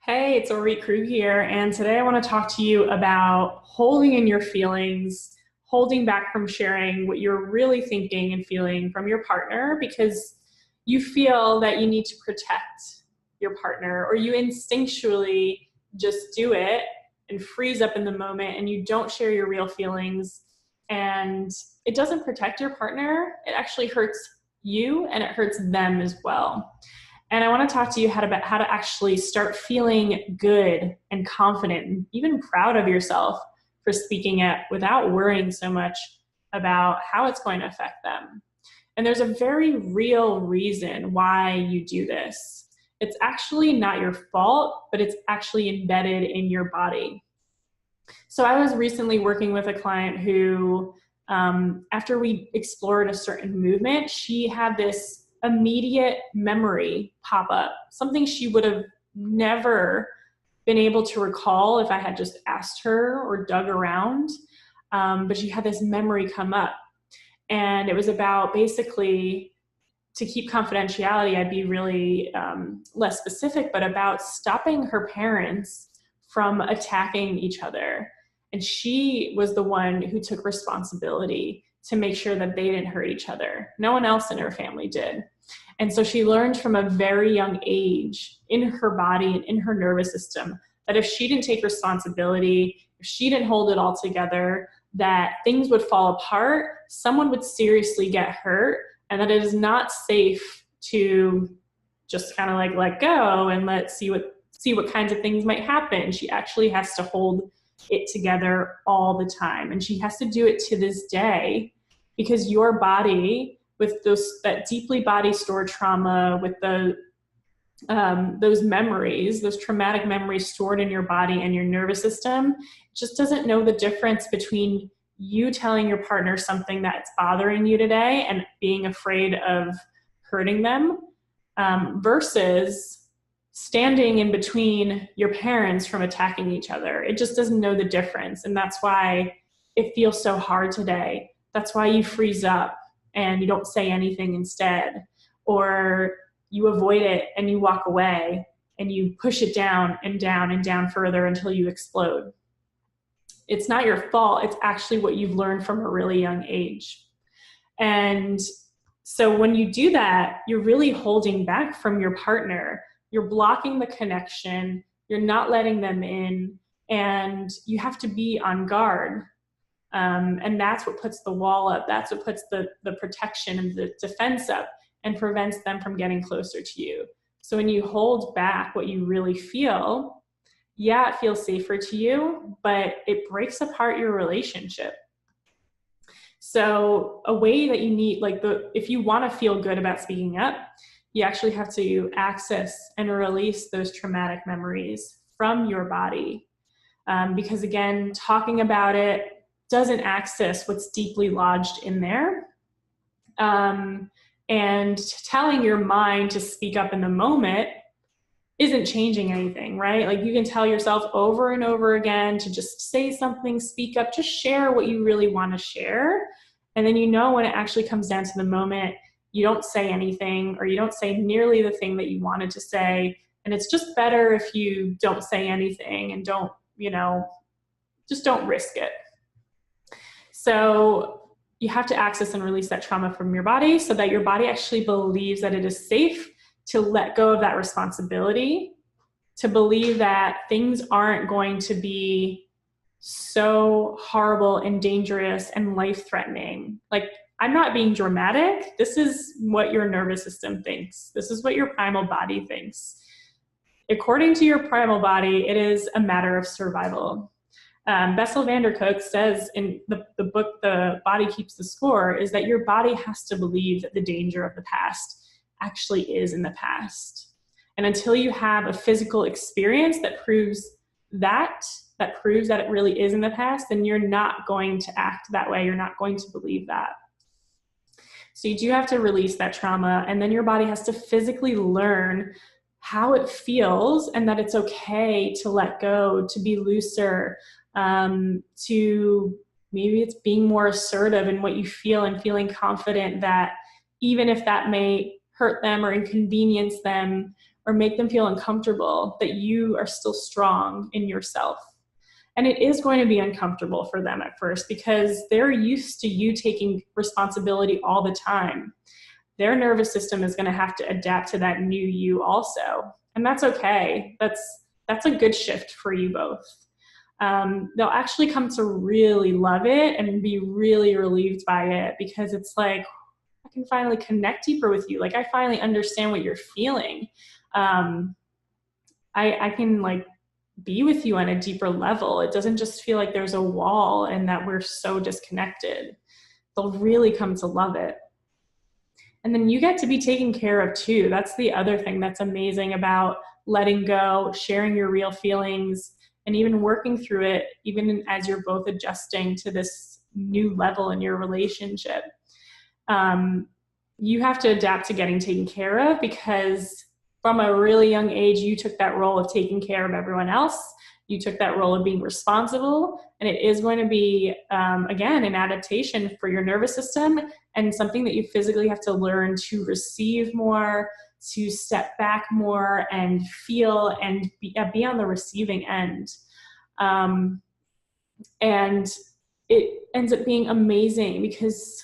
Hey, it's Orit Krug here, and today I want to talk to you about holding in your feelings, holding back from sharing what you're really thinking and feeling from your partner because you feel that you need to protect your partner, or you instinctually just do it and freeze up in the moment and you don't share your real feelings. And it doesn't protect your partner, it actually hurts you and it hurts them as well. And I want to talk to you about how to actually start feeling good and confident and even proud of yourself for speaking it without worrying so much about how it's going to affect them. And there's a very real reason why you do this. It's actually not your fault, but it's actually embedded in your body. So I was recently working with a client who, after we explored a certain movement, she had this immediate memory pop up, something she would have never been able to recall if I had just asked her or dug around. But she had this memory come up. And it was about basically, to keep confidentiality, I'd be really less specific, but about stopping her parents from attacking each other. And she was the one who took responsibility to make sure that they didn't hurt each other. No one else in her family did. And so she learned from a very young age in her body and in her nervous system that if she didn't take responsibility, if she didn't hold it all together, that things would fall apart, someone would seriously get hurt, and that it is not safe to just kind of like let go and let's see what kinds of things might happen. She actually has to hold it together all the time. And she has to do it to this day because your body, with that deeply body stored trauma, with those memories, those traumatic memories stored in your body and your nervous system, just doesn't know the difference between you telling your partner something that's bothering you today and being afraid of hurting them, versus standing in between your parents from attacking each other. It just doesn't know the difference. And that's why it feels so hard today. That's why you freeze up and you don't say anything instead, or you avoid it and you walk away and you push it down and down and down further until you explode. It's not your fault. It's actually what you've learned from a really young age. And so when you do that, you're really holding back from your partner. You're blocking the connection. You're not letting them in, and you have to be on guard. And that's what puts the wall up. That's what puts the protection and the defense up and prevents them from getting closer to you. So when you hold back what you really feel, yeah, it feels safer to you, but it breaks apart your relationship. So a way that you need, if you want to feel good about speaking up, you actually have to access and release those traumatic memories from your body. Because again, talking about it doesn't access what's deeply lodged in there. And telling your mind to speak up in the moment isn't changing anything, right? Like, you can tell yourself over and over again to just say something, speak up, just share what you really want to share. And then when it actually comes down to the moment, you don't say anything, or you don't say nearly the thing that you wanted to say. And it's just better if you don't say anything and don't risk it. So you have to access and release that trauma from your body so that your body actually believes that it is safe to let go of that responsibility, to believe that things aren't going to be so horrible and dangerous and life-threatening. Like, I'm not being dramatic. This is what your nervous system thinks. This is what your primal body thinks. According to your primal body, it is a matter of survival. Bessel van der Kolk says in the book, The Body Keeps the Score, is that your body has to believe that the danger of the past actually is in the past. And until you have a physical experience that proves that it really is in the past, then you're not going to act that way. You're not going to believe that. So you do have to release that trauma, and then your body has to physically learn how it feels and that it's okay to let go, to be looser, to maybe it's being more assertive in what you feel and feeling confident that even if that may hurt them or inconvenience them or make them feel uncomfortable, that you are still strong in yourself. And it is going to be uncomfortable for them at first because they're used to you taking responsibility all the time. Their nervous system is going to have to adapt to that new you also. And that's okay. That's a good shift for you both. They'll actually come to really love it and be really relieved by it, because it's like, I can finally connect deeper with you. Like, I finally understand what you're feeling. I can like be with you on a deeper level. It doesn't just feel like there's a wall and that we're so disconnected. They'll really come to love it. And then you get to be taken care of too. That's the other thing that's amazing about letting go, sharing your real feelings, and even working through it, even as you're both adjusting to this new level in your relationship. You have to adapt to getting taken care of, because from a really young age, you took that role of taking care of everyone else. You took that role of being responsible, and it is going to be, again, an adaptation for your nervous system, and something that you physically have to learn to receive more, to step back more and feel and be on the receiving end. And it ends up being amazing, because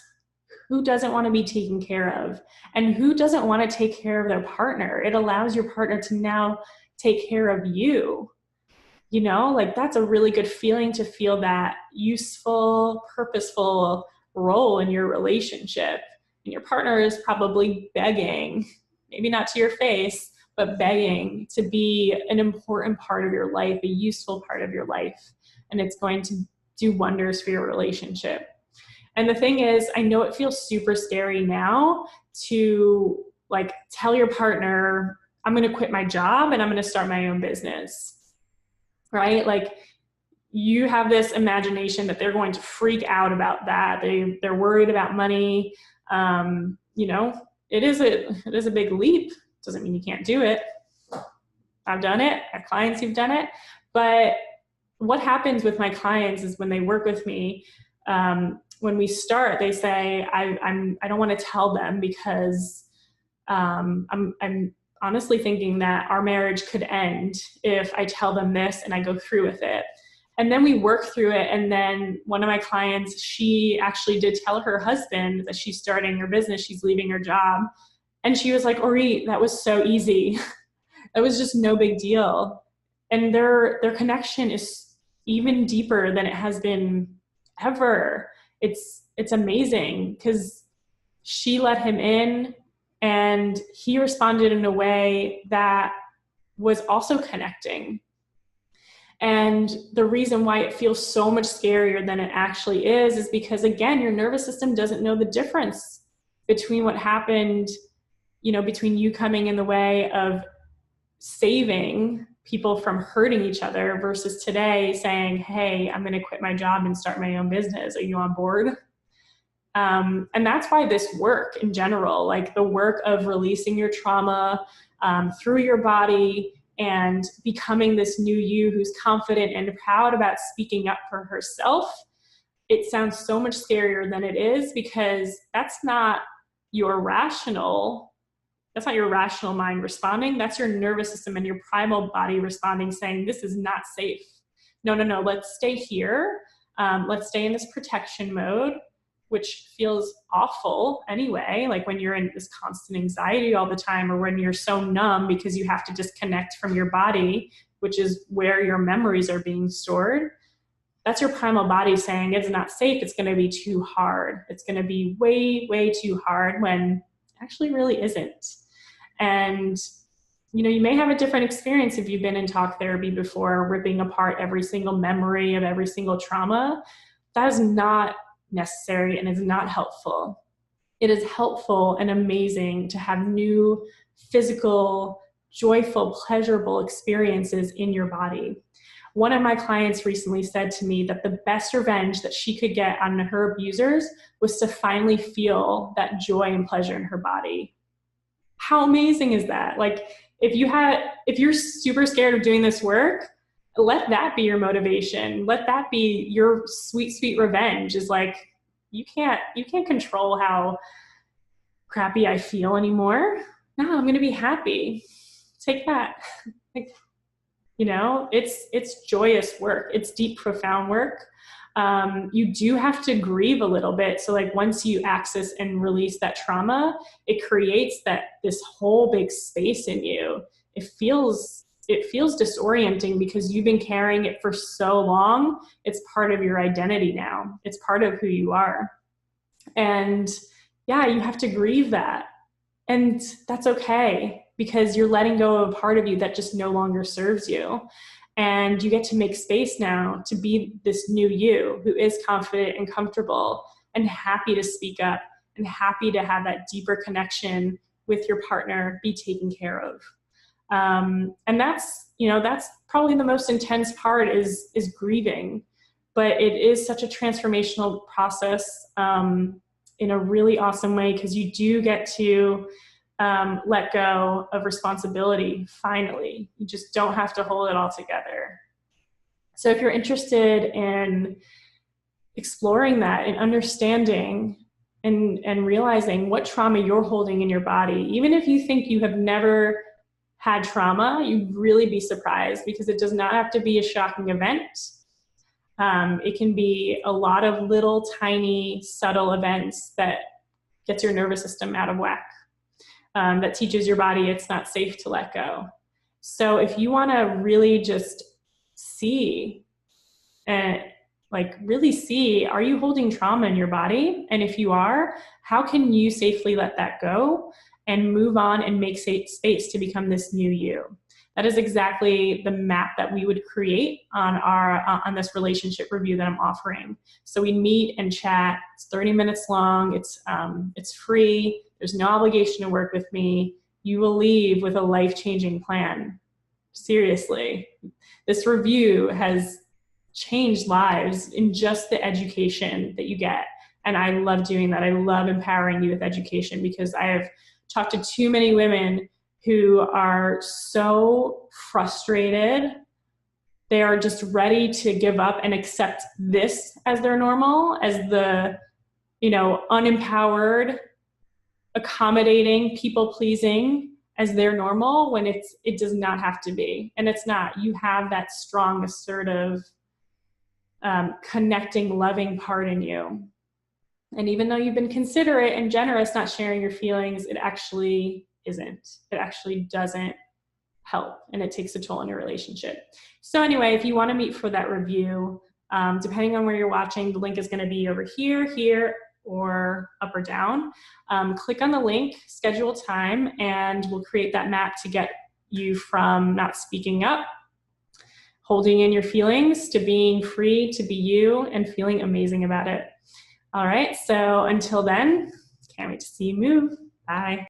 who doesn't want to be taken care of? And who doesn't want to take care of their partner? It allows your partner to now take care of you. You know, like, that's a really good feeling, to feel that useful, purposeful role in your relationship. And your partner is probably begging, maybe not to your face, but begging to be an important part of your life, a useful part of your life. And it's going to do wonders for your relationship. And the thing is, I know it feels super scary now to like tell your partner, I'm going to quit my job and I'm going to start my own business. Right? Like, you have this imagination that they're going to freak out about that. They're worried about money. You know, it is a big leap. Doesn't mean you can't do it. I've done it. I have clients who've done it. But what happens with my clients is, when they work with me, when we start, they say, I don't want to tell them, because I'm honestly thinking that our marriage could end if I tell them this and I go through with it. And then we work through it. And then one of my clients, she actually did tell her husband that she's starting her business. She's leaving her job. And she was like, Orit, that was so easy. That was just no big deal. And their connection is even deeper than it has been ever. It's amazing, because she let him in, and he responded in a way that was also connecting. And the reason why it feels so much scarier than it actually is because, again, your nervous system doesn't know the difference between what happened, you know, between you coming in the way of saving people from hurting each other, versus today saying, hey, I'm going to quit my job and start my own business. Are you on board? And that's why this work in general, like the work of releasing your trauma through your body and becoming this new you who's confident and proud about speaking up for herself, it sounds so much scarier than it is, because that's not your rational mind responding. That's your nervous system and your primal body responding, saying, this is not safe. No, let's stay here. Let's stay in this protection mode, which feels awful anyway, like when you're in this constant anxiety all the time, or when you're so numb because you have to disconnect from your body, which is where your memories are being stored. That's your primal body saying, it's not safe, it's going to be too hard. It's going to be way, way too hard, when it actually really isn't. And, you know, you may have a different experience if you've been in talk therapy before, ripping apart every single memory of every single trauma. That is not necessary and is not helpful. It is helpful and amazing to have new physical, joyful, pleasurable experiences in your body. One of my clients recently said to me that the best revenge that she could get on her abusers was to finally feel that joy and pleasure in her body. How amazing is that? Like, if you're super scared of doing this work, let that be your motivation. Let that be your sweet, sweet revenge. Is like, you can't control how crappy I feel anymore. No, I'm going to be happy. take that. Like, you know, it's joyous work. It's deep, profound work. You do have to grieve a little bit. So like once you access and release that trauma, it creates this whole big space in you. It feels disorienting because you've been carrying it for so long. It's part of your identity now. It's part of who you are. And yeah, you have to grieve that. And that's okay, because you're letting go of a part of you that just no longer serves you. And you get to make space now to be this new you who is confident and comfortable and happy to speak up and happy to have that deeper connection with your partner be taken care of. And that's probably the most intense part is grieving, but it is such a transformational process in a really awesome way, because you do get to let go of responsibility. Finally, you just don't have to hold it all together. So if you're interested in exploring that and understanding and realizing what trauma you're holding in your body, even if you think you have never had trauma, you'd really be surprised, because it does not have to be a shocking event. It can be a lot of little tiny subtle events that gets your nervous system out of whack, that teaches your body it's not safe to let go. So if you want to really just see and really see, are you holding trauma in your body? And if you are, how can you safely let that go and move on and make space to become this new you? That is exactly the map that we would create on this relationship review that I'm offering. So we meet and chat. It's 30 minutes long. It's free. There's no obligation to work with me. You will leave with a life-changing plan. Seriously, this review has changed lives in just the education that you get. And I love doing that. I love empowering you with education, because I have talked to too many women who are so frustrated. They are just ready to give up and accept this as their normal, as the, unempowered, accommodating, people-pleasing as their normal, when it does not have to be. And it's not. You have that strong, assertive, connecting, loving part in you. And even though you've been considerate and generous not sharing your feelings, it actually isn't. It actually doesn't help, and it takes a toll on your relationship. So anyway, if you want to meet for that review, depending on where you're watching, the link is going to be over here, or up or down. Click on the link, schedule time, and we'll create that map to get you from not speaking up, holding in your feelings, to being free to be you and feeling amazing about it. All right, so until then, can't wait to see you move. Bye.